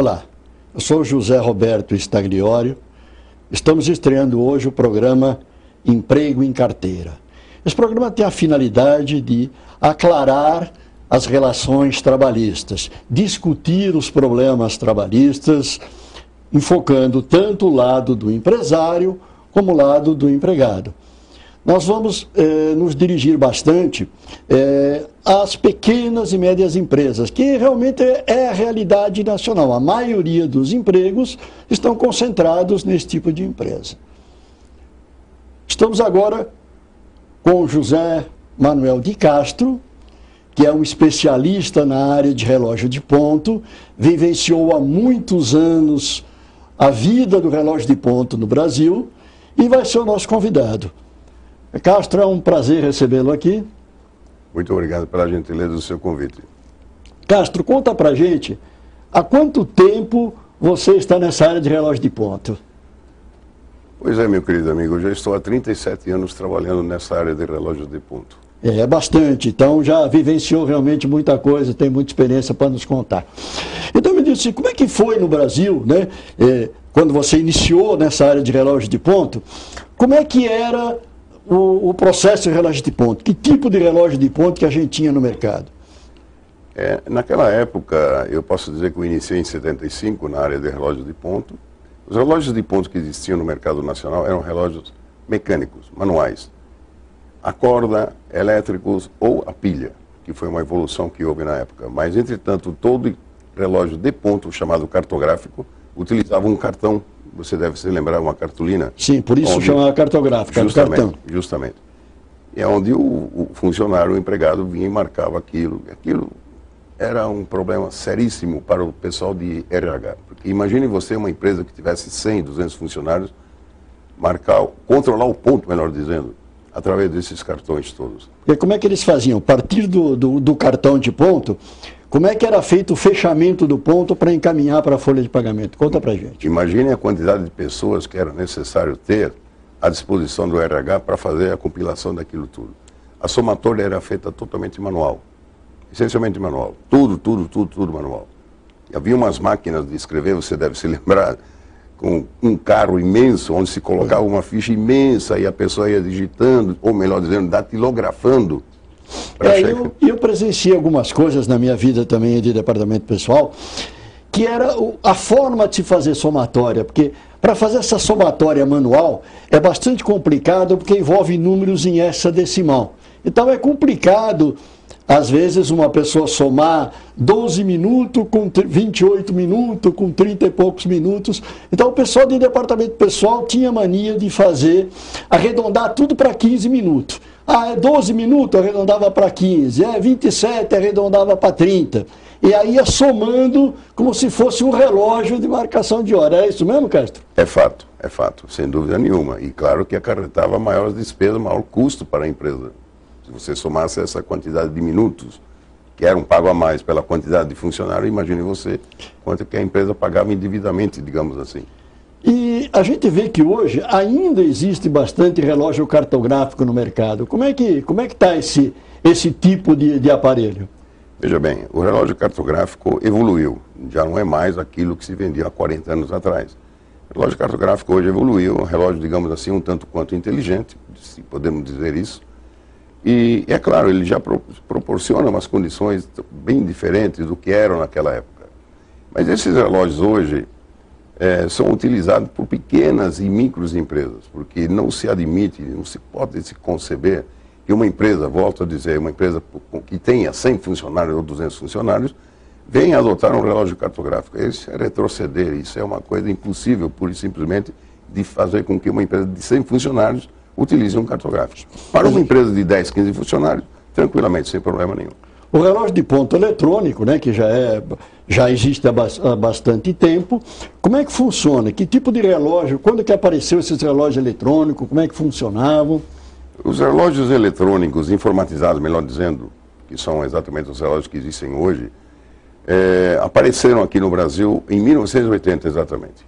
Olá, eu sou José Roberto Stagliório. Estamos estreando hoje o programa Emprego em Carteira. Esse programa tem a finalidade de aclarar as relações trabalhistas, discutir os problemas trabalhistas, enfocando tanto o lado do empresário como o lado do empregado. Nós vamos nos dirigir bastante às pequenas e médias empresas, que realmente é a realidade nacional. A maioria dos empregos estão concentrados nesse tipo de empresa. Estamos agora com José Manuel de Castro, que é um especialista na área de relógio de ponto, vivenciou há muitos anos a vida do relógio de ponto no Brasil e vai ser o nosso convidado. Castro, é um prazer recebê-lo aqui. Muito obrigado pela gentileza do seu convite. Castro, conta pra gente, há quanto tempo você está nessa área de relógio de ponto? Pois é, meu querido amigo, eu já estou há 37 anos trabalhando nessa área de relógios de ponto. É bastante, então já vivenciou realmente muita coisa, tem muita experiência para nos contar. Então me diz assim, como é que foi no Brasil, né, quando você iniciou nessa área de relógio de ponto, como é que era o processo de relógio de ponto? Que tipo de relógio de ponto que a gente tinha no mercado? Naquela época, eu posso dizer que eu iniciei em 75 na área de relógio de ponto. Os relógios de ponto que existiam no mercado nacional eram relógios mecânicos, manuais, a corda, elétricos ou a pilha, que foi uma evolução que houve na época. Mas, entretanto, todo relógio de ponto, chamado cartográfico, utilizava um cartão. Você deve se lembrar, uma cartolina. Sim, por isso chamava cartográfica, cartão. Justamente. E é onde o funcionário, o empregado, vinha e marcava aquilo. Aquilo era um problema seríssimo para o pessoal de RH. Porque imagine você, uma empresa que tivesse 100, 200 funcionários, controlar o ponto, melhor dizendo, através desses cartões todos. E como é que eles faziam? A partir do cartão de ponto, como é que era feito o fechamento do ponto para encaminhar para a folha de pagamento? Conta para a gente. Imagine a quantidade de pessoas que era necessário ter à disposição do RH para fazer a compilação daquilo tudo. A somatória era feita totalmente manual, essencialmente manual. Tudo manual. E havia umas máquinas de escrever, você deve se lembrar, com um carro imenso, onde se colocava uma ficha imensa e a pessoa ia digitando, ou melhor dizendo, datilografando. Eu presenciei algumas coisas na minha vida também de departamento pessoal, que era a forma de se fazer somatória, porque para fazer essa somatória manual é bastante complicado, porque envolve números em hexadecimal. Então é complicado, às vezes, uma pessoa somar 12 minutos com 28 minutos, com 30 e poucos minutos. Então o pessoal de departamento pessoal tinha mania de arredondar tudo para 15 minutos. É 12 minutos, arredondava para 15. 27, arredondava para 30. E aí ia somando como se fosse um relógio de marcação de hora. É isso mesmo, Castro? É fato, sem dúvida nenhuma. E claro que acarretava maiores despesas, maior custo para a empresa. Se você somasse essa quantidade de minutos, que eram pago a mais pela quantidade de funcionários, imagine você quanto que a empresa pagava indevidamente, digamos assim. E a gente vê que hoje ainda existe bastante relógio cartográfico no mercado. Como é que está esse tipo de aparelho? Veja bem, o relógio cartográfico evoluiu. Já não é mais aquilo que se vendia há 40 anos atrás. O relógio cartográfico hoje evoluiu, é um relógio, digamos assim, um tanto quanto inteligente, se podemos dizer isso. E, é claro, ele já proporciona umas condições bem diferentes do que eram naquela época. Mas esses relógios hoje são utilizados por pequenas e micros empresas, porque não se admite, não se pode se conceber que uma empresa, volto a dizer, uma empresa que tenha 100 funcionários ou 200 funcionários, venha adotar um relógio cartográfico. Isso é retroceder, isso é uma coisa impossível, pura e simplesmente, de fazer com que uma empresa de 100 funcionários utilize um cartográfico. Para uma empresa de 10, 15 funcionários, tranquilamente, sem problema nenhum. O relógio de ponto eletrônico, né, que já existe há bastante tempo, como é que funciona? Que tipo de relógio? Quando que apareceu esses relógios eletrônicos? Como é que funcionavam? Os relógios eletrônicos informatizados, melhor dizendo, que são exatamente os relógios que existem hoje, apareceram aqui no Brasil em 1980 exatamente.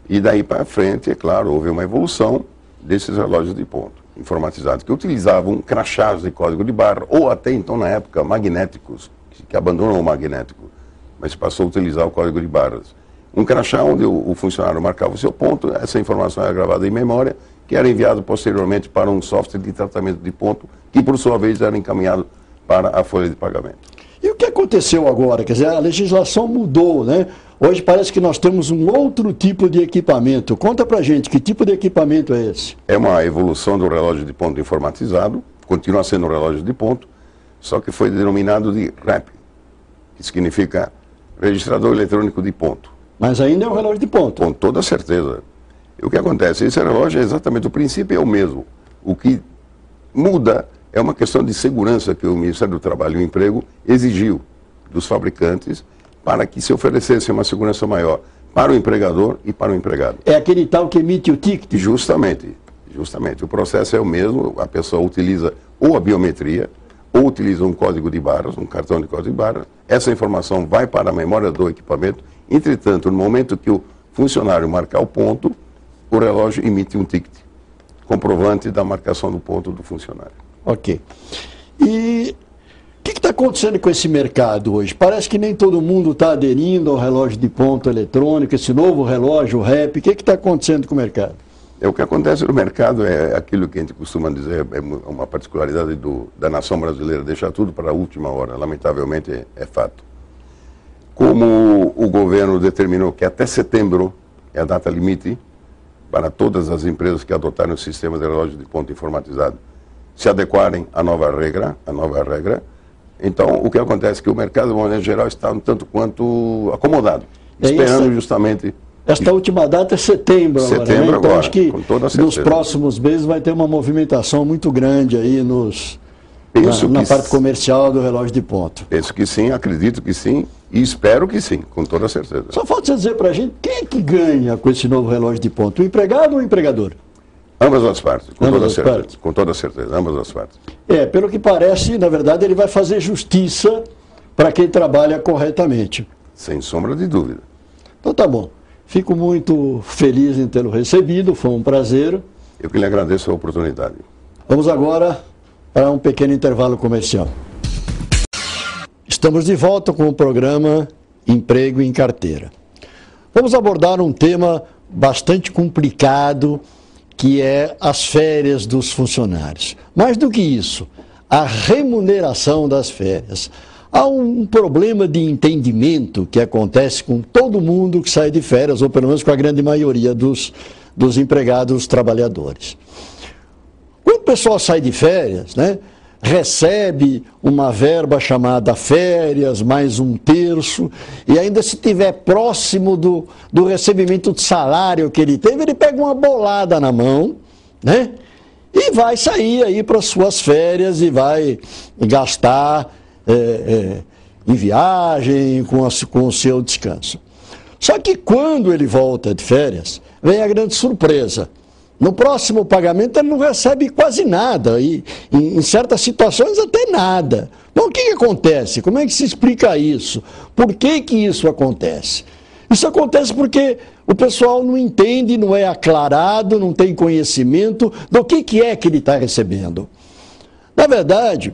E daí para frente, é claro, houve uma evolução desses relógios de ponto informatizados, que utilizavam crachás de código de barra, ou até então na época magnéticos, que abandonam o magnético. mas passou a utilizar o código de barras. Um crachá onde o funcionário marcava o seu ponto, essa informação era gravada em memória, que era enviado posteriormente para um software de tratamento de ponto, que por sua vez era encaminhado para a folha de pagamento. E o que aconteceu agora? Quer dizer, a legislação mudou, né? Hoje parece que nós temos um outro tipo de equipamento. Conta pra gente, que tipo de equipamento é esse? É uma evolução do relógio de ponto informatizado, continua sendo um relógio de ponto, só que foi denominado de REP, que significa Registrador Eletrônico de Ponto. Mas ainda é um relógio de ponto. Com toda certeza. E o que acontece? Esse relógio é exatamente, o princípio é o mesmo. O que muda é uma questão de segurança que o Ministério do Trabalho e do Emprego exigiu dos fabricantes para que se oferecesse uma segurança maior para o empregador e para o empregado. É aquele tal que emite o ticket? Justamente. O processo é o mesmo, a pessoa utiliza ou a biometria, ou utiliza um código de barras, um cartão de código de barras, essa informação vai para a memória do equipamento, entretanto, no momento que o funcionário marcar o ponto, o relógio emite um ticket, comprovante da marcação do ponto do funcionário. Ok. E o que está acontecendo com esse mercado hoje? Parece que nem todo mundo está aderindo ao relógio de ponto eletrônico, esse novo relógio, o REP. O que está acontecendo com o mercado? O que acontece no mercado é aquilo que a gente costuma dizer, é uma particularidade da nação brasileira, deixar tudo para a última hora, lamentavelmente é fato. Como o governo determinou que até setembro é a data limite para todas as empresas que adotarem o sistema de relógio de ponto informatizado se adequarem à nova regra, então o que acontece é que o mercado, de maneira geral, está um tanto quanto acomodado, esperando justamente... Esta última data é setembro agora, né? Então agora, acho que com toda certeza, nos próximos meses vai ter uma movimentação muito grande aí na parte comercial do relógio de ponto. Penso que sim, acredito que sim e espero que sim, com toda certeza. Só falta você dizer para a gente quem é que ganha com esse novo relógio de ponto, o empregado ou o empregador? Ambas as partes, com toda certeza, ambas as partes. Pelo que parece, na verdade, ele vai fazer justiça para quem trabalha corretamente. Sem sombra de dúvida. Então tá bom. Fico muito feliz em tê-lo recebido, foi um prazer. Eu que lhe agradeço a oportunidade. Vamos agora para um pequeno intervalo comercial. Estamos de volta com o programa Emprego em Carteira. Vamos abordar um tema bastante complicado, que é as férias dos funcionários. Mais do que isso, a remuneração das férias. Há um problema de entendimento que acontece com todo mundo que sai de férias, ou pelo menos com a grande maioria dos empregados trabalhadores. Quando o pessoal sai de férias, né, recebe uma verba chamada férias, mais um terço, e ainda se estiver próximo do recebimento de salário que ele teve, ele pega uma bolada na mão, né, e vai sair aí para suas férias e vai gastar em viagem, com o seu descanso. Só que quando ele volta de férias, vem a grande surpresa. No próximo pagamento ele não recebe quase nada, e em certas situações até nada. Então o que acontece? Como é que se explica isso? Por que isso acontece? Isso acontece porque o pessoal não entende, não é aclarado, não tem conhecimento do que é que ele está recebendo. Na verdade,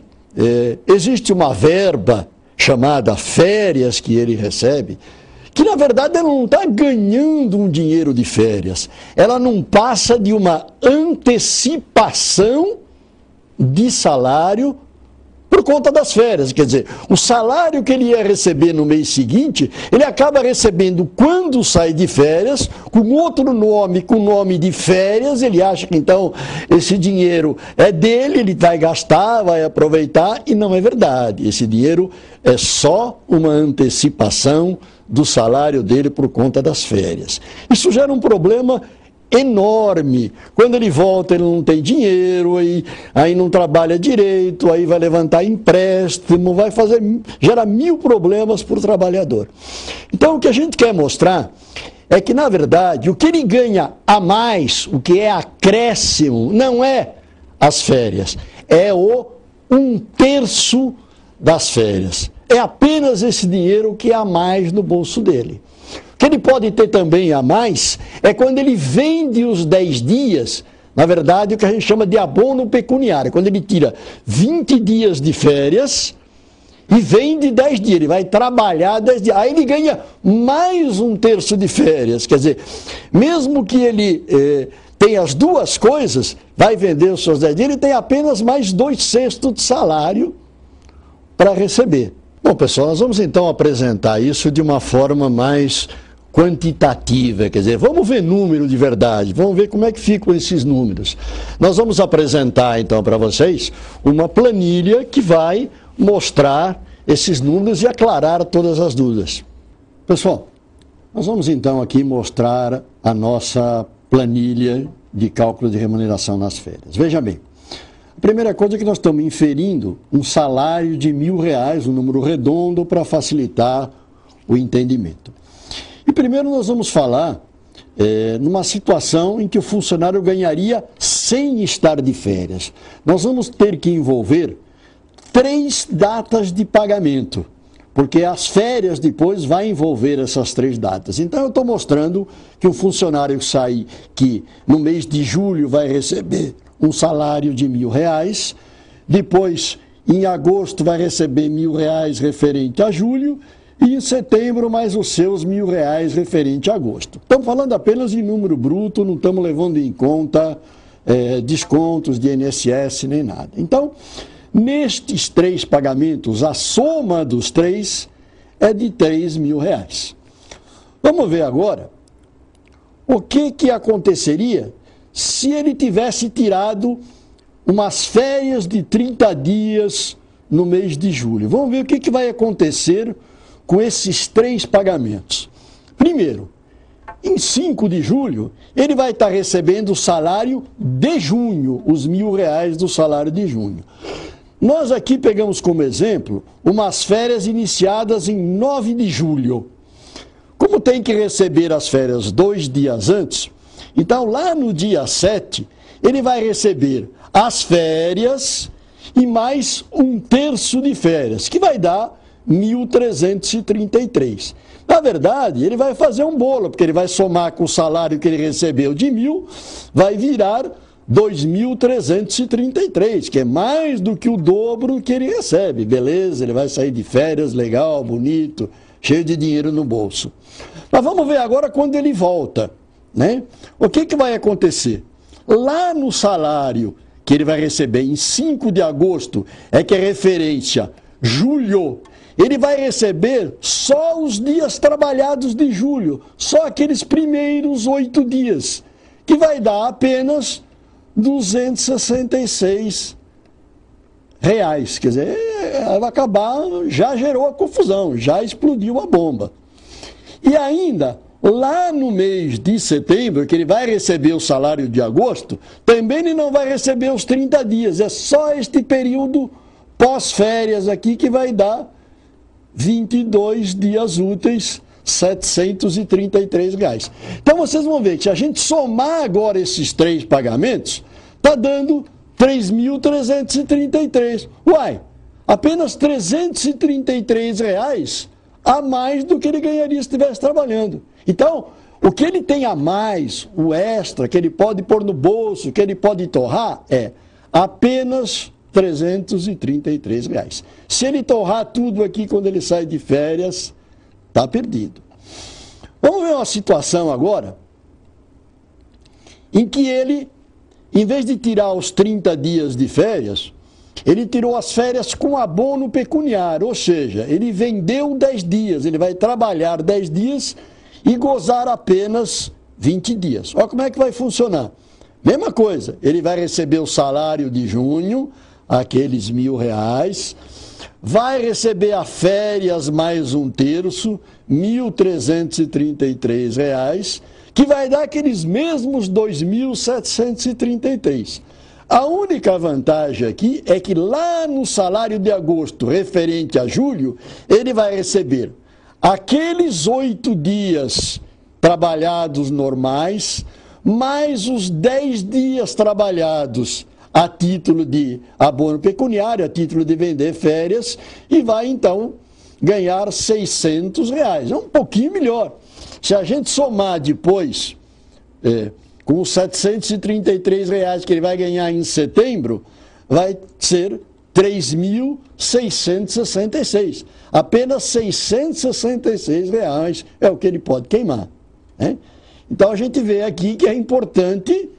existe uma verba chamada férias que ele recebe, que na verdade ela não está ganhando um dinheiro de férias, ela não passa de uma antecipação de salário por conta das férias. Quer dizer, o salário que ele ia receber no mês seguinte, ele acaba recebendo quando sai de férias, com outro nome, com o nome de férias. Ele acha que então esse dinheiro é dele, ele vai gastar, vai aproveitar, e não é verdade. Esse dinheiro é só uma antecipação do salário dele por conta das férias. Isso gera um problema enorme. Quando ele volta, ele não tem dinheiro, aí não trabalha direito, aí vai levantar empréstimo, gera 1000 problemas para o trabalhador. Então, o que a gente quer mostrar é que, na verdade, o que ele ganha a mais, o que é acréscimo, não é as férias, é o 1/3 das férias. É apenas esse dinheiro que é a mais no bolso dele. O que ele pode ter também a mais é quando ele vende os 10 dias, na verdade, o que a gente chama de abono pecuniário, quando ele tira 20 dias de férias e vende 10 dias, ele vai trabalhar 10 dias, aí ele ganha mais um terço de férias, quer dizer, mesmo que ele tenha as duas coisas, vai vender os seus 10 dias, ele tem apenas mais 2/6 de salário para receber. Bom, pessoal, nós vamos então apresentar isso de uma forma mais quantitativa, quer dizer, vamos ver número de verdade, vamos ver como é que ficam esses números. Nós vamos apresentar então para vocês uma planilha que vai mostrar esses números e aclarar todas as dúvidas. Pessoal, nós vamos então aqui mostrar a nossa planilha de cálculo de remuneração nas férias. Veja bem, a primeira coisa é que nós estamos inferindo um salário de R$1.000, um número redondo, para facilitar o entendimento. E primeiro nós vamos falar numa situação em que o funcionário ganharia sem estar de férias. Nós vamos ter que envolver 3 datas de pagamento, porque as férias depois vai envolver essas 3 datas. Então eu estou mostrando que o funcionário que no mês de julho vai receber um salário de R$1.000, depois em agosto vai receber R$1.000 referente a julho, e em setembro mais os seus R$1.000 referente a agosto. Estamos falando apenas de número bruto, não estamos levando em conta descontos de INSS nem nada. Então, nestes 3 pagamentos, a soma dos 3 é de R$3.000. Vamos ver agora o que aconteceria se ele tivesse tirado umas férias de 30 dias no mês de julho. Vamos ver o que vai acontecer com esses 3 pagamentos. Primeiro, em 5 de julho, ele vai estar recebendo o salário de junho, os R$1.000 do salário de junho. Nós aqui pegamos como exemplo umas férias iniciadas em 9 de julho. Como tem que receber as férias 2 dias antes, então lá no dia 7, ele vai receber as férias e mais um terço de férias, que vai dar 1.333. Na verdade, ele vai fazer um bolo, porque ele vai somar com o salário que ele recebeu de 1.000, vai virar 2.333, que é mais do que o dobro que ele recebe. Beleza, ele vai sair de férias, legal, bonito, cheio de dinheiro no bolso. Mas vamos ver agora quando ele volta, né? O que vai acontecer? Lá no salário que ele vai receber em 5 de agosto, que é referência julho, ele vai receber só os dias trabalhados de julho, só aqueles primeiros 8 dias, que vai dar apenas R$266. Quer dizer, vai acabar, já gerou a confusão, já explodiu a bomba. E ainda, lá no mês de setembro, que ele vai receber o salário de agosto, também ele não vai receber os 30 dias, é só este período pós-férias aqui que vai dar 22 dias úteis, R$733. Então vocês vão ver que se a gente somar agora esses 3 pagamentos, está dando R$3.333. Uai, apenas R$333 a mais do que ele ganharia se estivesse trabalhando. Então, o que ele tem a mais, o extra, que ele pode pôr no bolso, que ele pode torrar, é apenas R$333. Se ele torrar tudo aqui quando ele sai de férias, está perdido. Vamos ver uma situação agora em que ele, em vez de tirar os 30 dias de férias, ele tirou as férias com abono pecuniário, ou seja, ele vendeu 10 dias, ele vai trabalhar 10 dias e gozar apenas 20 dias. Olha como é que vai funcionar. Mesma coisa, ele vai receber o salário de junho, aqueles R$1.000, vai receber a férias mais um terço, R$1.333, que vai dar aqueles mesmos 2.733. A única vantagem aqui é que lá no salário de agosto, referente a julho, ele vai receber aqueles 8 dias trabalhados normais, mais os 10 dias trabalhados a título de abono pecuniário, a título de vender férias, e vai então ganhar R$600. É um pouquinho melhor. Se a gente somar depois com os R$733 que ele vai ganhar em setembro, vai ser 3.666. Apenas R$666 é o que ele pode queimar, né? Então a gente vê aqui que é importante,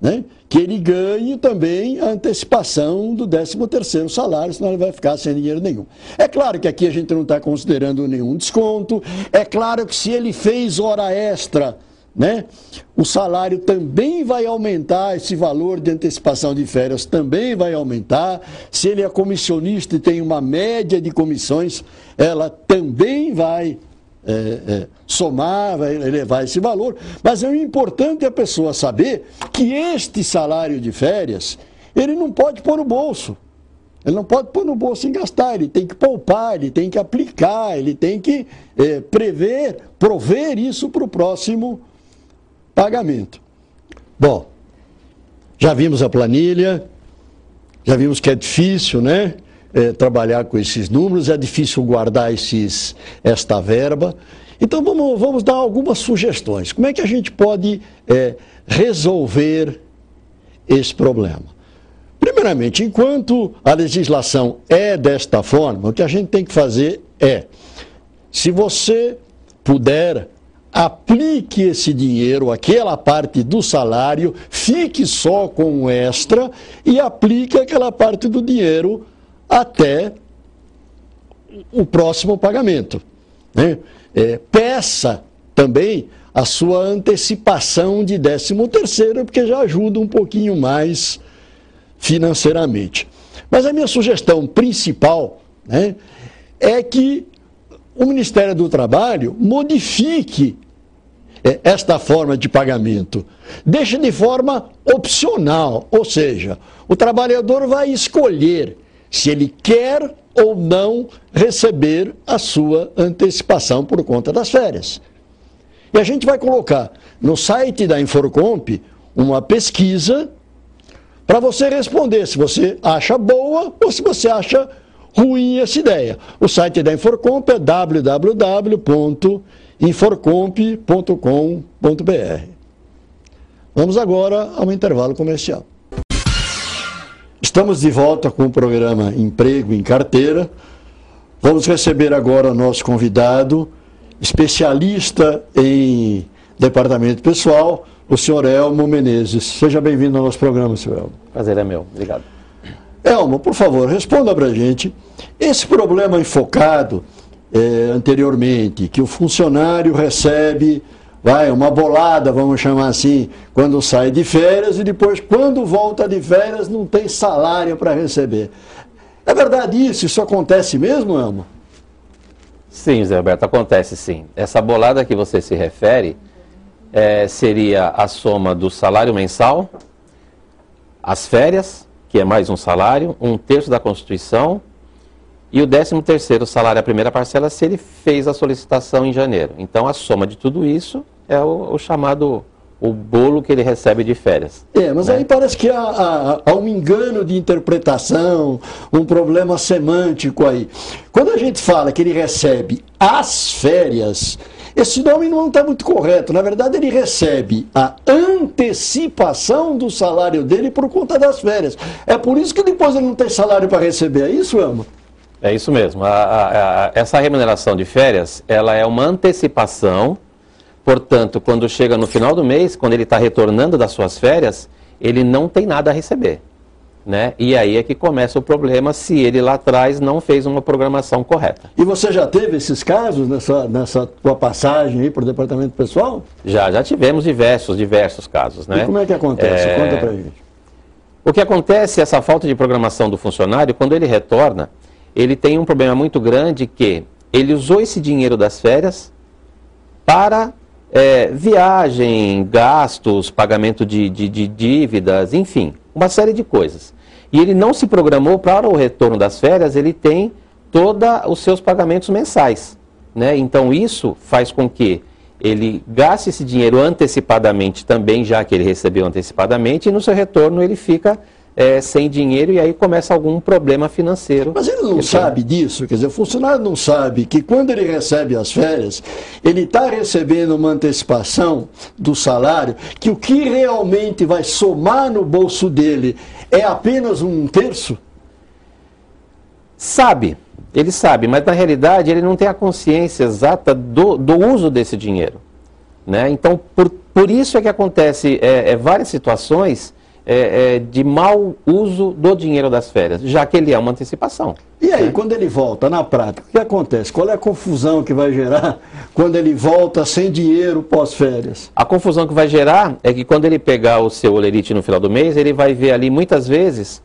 né, que ele ganhe também a antecipação do 13º salário, senão ele vai ficar sem dinheiro nenhum. É claro que aqui a gente não está considerando nenhum desconto, é claro que se ele fez hora extra, né, o salário também vai aumentar, esse valor de antecipação de férias também vai aumentar. Se ele é comissionista e tem uma média de comissões, ela também vai somar, vai elevar esse valor. Mas é importante a pessoa saber que este salário de férias, ele não pode pôr no bolso. Ele não pode pôr no bolso e gastar, ele tem que poupar, ele tem que aplicar, ele tem que prover isso para o próximo pagamento. Bom, já vimos a planilha, já vimos que é difícil, né, trabalhar com esses números, é difícil guardar esta verba. Então vamos dar algumas sugestões. Como é que a gente pode resolver esse problema? Primeiramente, enquanto a legislação é desta forma, o que a gente tem que fazer é, se você puder, aplique esse dinheiro, aquela parte do salário, fique só com o extra e aplique aquela parte do dinheiro até o próximo pagamento, né? Peça também a sua antecipação de 13º, porque já ajuda um pouquinho mais financeiramente. Mas a minha sugestão principal, né, é que o Ministério do Trabalho modifique esta forma de pagamento. Deixe de forma opcional, ou seja, o trabalhador vai escolher se ele quer ou não receber a sua antecipação por conta das férias. E a gente vai colocar no site da Inforcomp uma pesquisa para você responder se você acha boa ou se você acha ruim essa ideia. O site da Inforcomp é www.inforcomp.com.br. Vamos agora ao intervalo comercial. Estamos de volta com o programa Emprego em Carteira. Vamos receber agora o nosso convidado, especialista em departamento pessoal, o senhor Elmo Menezes. Seja bem-vindo ao nosso programa, senhor Elmo. Prazer é meu, obrigado. Elmo, por favor, responda para a gente. Esse problema enfocado anteriormente, que o funcionário recebe uma bolada, vamos chamar assim, quando sai de férias e depois, quando volta de férias, não tem salário para receber. É verdade isso? Isso acontece mesmo, Elmo? Sim, Zé Roberto, acontece sim. Essa bolada que você se refere seria a soma do salário mensal, as férias, que é mais um salário, 1/3 da Constituição, e o 13º salário, a primeira parcela, se ele fez a solicitação em janeiro. Então, a soma de tudo isso é o chamado, o bolo que ele recebe de férias. Mas aí parece que há um engano de interpretação, um problema semântico aí. Quando a gente fala que ele recebe as férias, esse nome não está muito correto. Na verdade, ele recebe a antecipação do salário dele por conta das férias. É por isso que depois ele não tem salário para receber. É isso, Elmo? É isso mesmo. Essa remuneração de férias, ela é uma antecipação. Portanto, quando chega no final do mês, quando ele está retornando das suas férias, ele não tem nada a receber, né? E aí é que começa o problema se ele lá atrás não fez uma programação correta. E você já teve esses casos nessa tua passagem aí para o departamento pessoal? Já tivemos diversos casos, né? E como é que acontece? Conta pra gente. O que acontece, essa falta de programação do funcionário, quando ele retorna, ele tem um problema muito grande que ele usou esse dinheiro das férias para viagem, gastos, pagamento de dívidas, enfim, uma série de coisas. E ele não se programou para o retorno das férias, ele tem todos os seus pagamentos mensais, né? Então isso faz com que ele gaste esse dinheiro antecipadamente também, já que ele recebeu antecipadamente, e no seu retorno ele fica sem dinheiro e aí começa algum problema financeiro. Mas ele não sabe disso, quer dizer, o funcionário não sabe que quando ele recebe as férias, ele está recebendo uma antecipação do salário, que o que realmente vai somar no bolso dele é apenas 1/3? Ele sabe, mas na realidade ele não tem a consciência exata do uso desse dinheiro, né? Então, por isso é que acontece várias situações de mau uso do dinheiro das férias, já que ele é uma antecipação. E aí, quando ele volta, na prática, o que acontece? Qual é a confusão que vai gerar quando ele volta sem dinheiro pós-férias? A confusão que vai gerar é que quando ele pegar o seu olerite no final do mês, ele vai ver ali muitas vezes,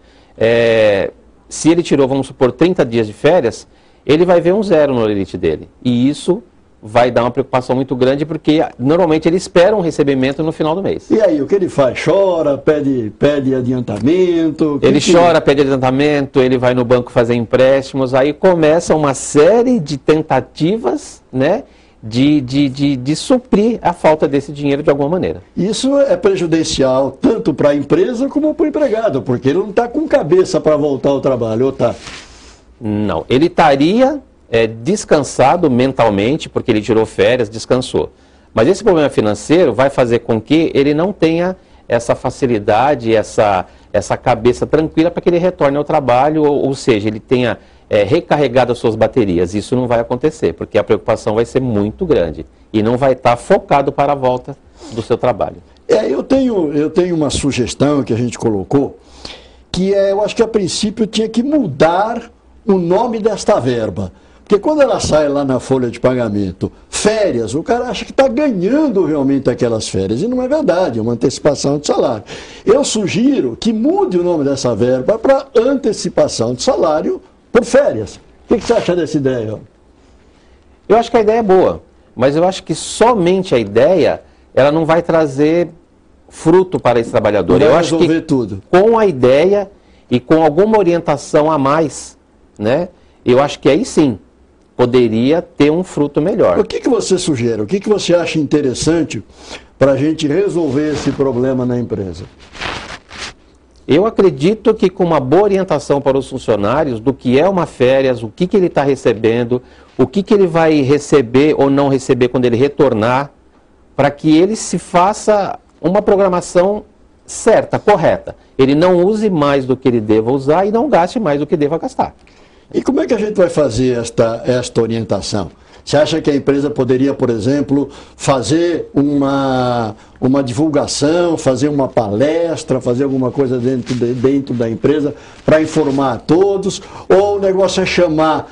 se ele tirou, vamos supor, 30 dias de férias, ele vai ver um 0 no olerite dele. E isso vai dar uma preocupação muito grande, porque normalmente ele espera um recebimento no final do mês. E aí, o que ele faz? Chora, pede adiantamento? Ele chora, pede adiantamento, ele vai no banco fazer empréstimos, aí começa uma série de tentativas, né, de suprir a falta desse dinheiro de alguma maneira. Isso é prejudicial tanto para a empresa como para o empregado, porque ele não está com cabeça para voltar ao trabalho, ou está? Não, ele estaria descansado mentalmente, porque ele tirou férias, descansou. Mas esse problema financeiro vai fazer com que ele não tenha essa facilidade, essa cabeça tranquila para que ele retorne ao trabalho, ou seja, ele tenha recarregado as suas baterias. Isso não vai acontecer, porque a preocupação vai ser muito grande e não vai estar focado para a volta do seu trabalho. Eu tenho uma sugestão que a gente colocou, que eu acho que a princípio tinha que mudar o nome desta verba. Porque quando ela sai lá na folha de pagamento, férias, o cara acha que está ganhando realmente aquelas férias. E não é verdade, é uma antecipação de salário. Eu sugiro que mude o nome dessa verba para antecipação de salário por férias. O que você acha dessa ideia? Eu acho que a ideia é boa, mas eu acho que somente a ideia, ela não vai trazer fruto para esse trabalhador. Eu acho que tudo. Com a ideia e com alguma orientação a mais, né, eu acho que aí sim poderia ter um fruto melhor. O que você sugere? O que você acha interessante para a gente resolver esse problema na empresa? Eu acredito que com uma boa orientação para os funcionários do que é uma férias, o que ele está recebendo, o que ele vai receber ou não receber quando ele retornar, para que ele se faça uma programação certa, correta. Ele não use mais do que ele deva usar e não gaste mais do que deva gastar. E como é que a gente vai fazer esta orientação? Você acha que a empresa poderia, por exemplo, fazer uma divulgação, fazer uma palestra, fazer alguma coisa dentro da empresa para informar a todos? Ou o negócio é chamar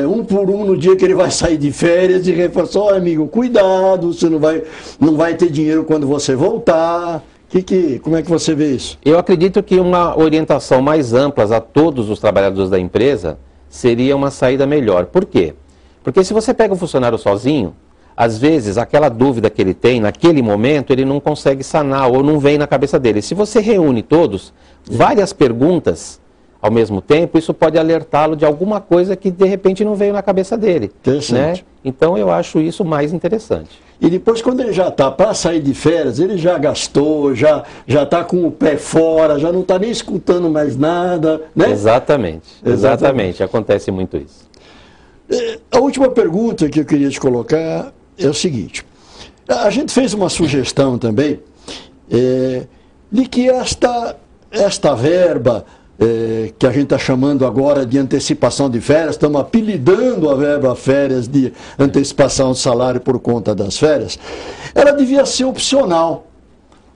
um por um no dia que ele vai sair de férias e reforçar, amigo, cuidado, você não vai ter dinheiro quando você voltar. Como é que você vê isso? Eu acredito que uma orientação mais ampla a todos os trabalhadores da empresa seria uma saída melhor. Por quê? Porque se você pega um funcionário sozinho, às vezes aquela dúvida que ele tem naquele momento, ele não consegue sanar ou não vem na cabeça dele. Se você reúne todos, várias perguntas ao mesmo tempo, isso pode alertá-lo de alguma coisa que de repente não veio na cabeça dele. Interessante. Né? Então eu acho isso mais interessante. E depois, quando ele já está para sair de férias, ele já gastou, já está com o pé fora, já não está nem escutando mais nada, né? Exatamente. Acontece muito isso. A última pergunta que eu queria te colocar é o seguinte. A gente fez uma sugestão também de que esta verba que a gente está chamando agora de antecipação de férias, estamos apelidando a verba férias de antecipação de salário por conta das férias, ela devia ser opcional.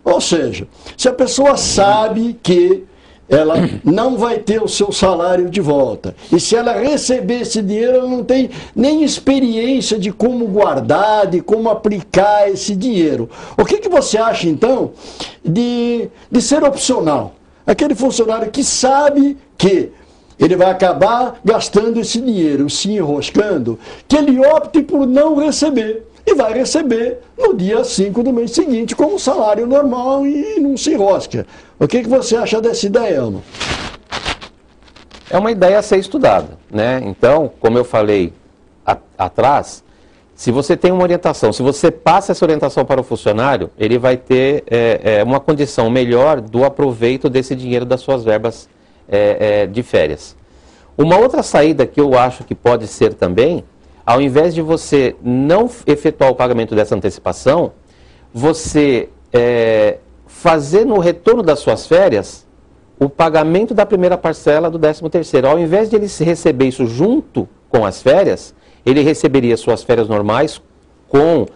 Ou seja, se a pessoa sabe que ela não vai ter o seu salário de volta, e se ela receber esse dinheiro, ela não tem nem experiência de como guardar, de como aplicar esse dinheiro. O que você acha, então, de ser opcional? Aquele funcionário que sabe que ele vai acabar gastando esse dinheiro, se enroscando, que ele opte por não receber. E vai receber no dia 5 do mês seguinte como salário normal e não se enrosca. O que você acha dessa ideia, Elmo? É uma ideia a ser estudada, né? Então, como eu falei atrás, se você tem uma orientação, se você passa essa orientação para o funcionário, ele vai ter uma condição melhor do aproveito desse dinheiro das suas verbas de férias. Uma outra saída que eu acho que pode ser também, ao invés de você não efetuar o pagamento dessa antecipação, você fazer no retorno das suas férias o pagamento da primeira parcela do 13º. Ao invés de ele receber isso junto com as férias, ele receberia suas férias normais com,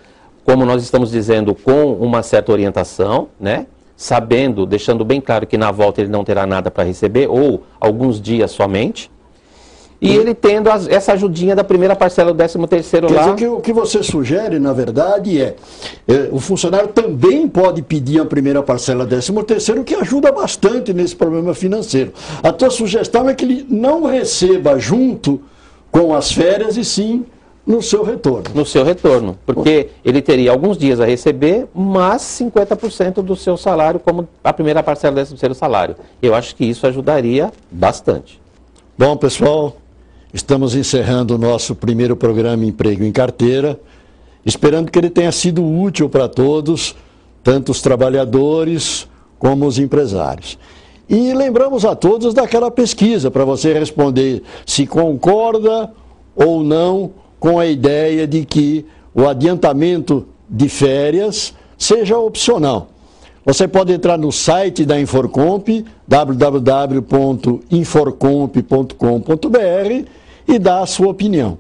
como nós estamos dizendo, com uma certa orientação, né? Sabendo, deixando bem claro que na volta ele não terá nada para receber, ou alguns dias somente. E ele tendo essa ajudinha da primeira parcela do 13º lá. Quer dizer que o que você sugere, na verdade, o funcionário também pode pedir a primeira parcela do 13º, o que ajuda bastante nesse problema financeiro. A tua sugestão é que ele não receba junto com as férias e sim no seu retorno. No seu retorno, porque ele teria alguns dias a receber, mas 50% do seu salário como a primeira parcela do 13º salário. Eu acho que isso ajudaria bastante. Bom, pessoal, estamos encerrando o nosso primeiro programa Emprego em Carteira, esperando que ele tenha sido útil para todos, tanto os trabalhadores como os empresários. E lembramos a todos daquela pesquisa, para você responder se concorda ou não com a ideia de que o adiantamento de férias seja opcional. Você pode entrar no site da Inforcomp, www.inforcomp.com.br, e dar a sua opinião.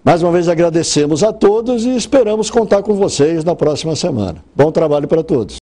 Mais uma vez agradecemos a todos e esperamos contar com vocês na próxima semana. Bom trabalho para todos.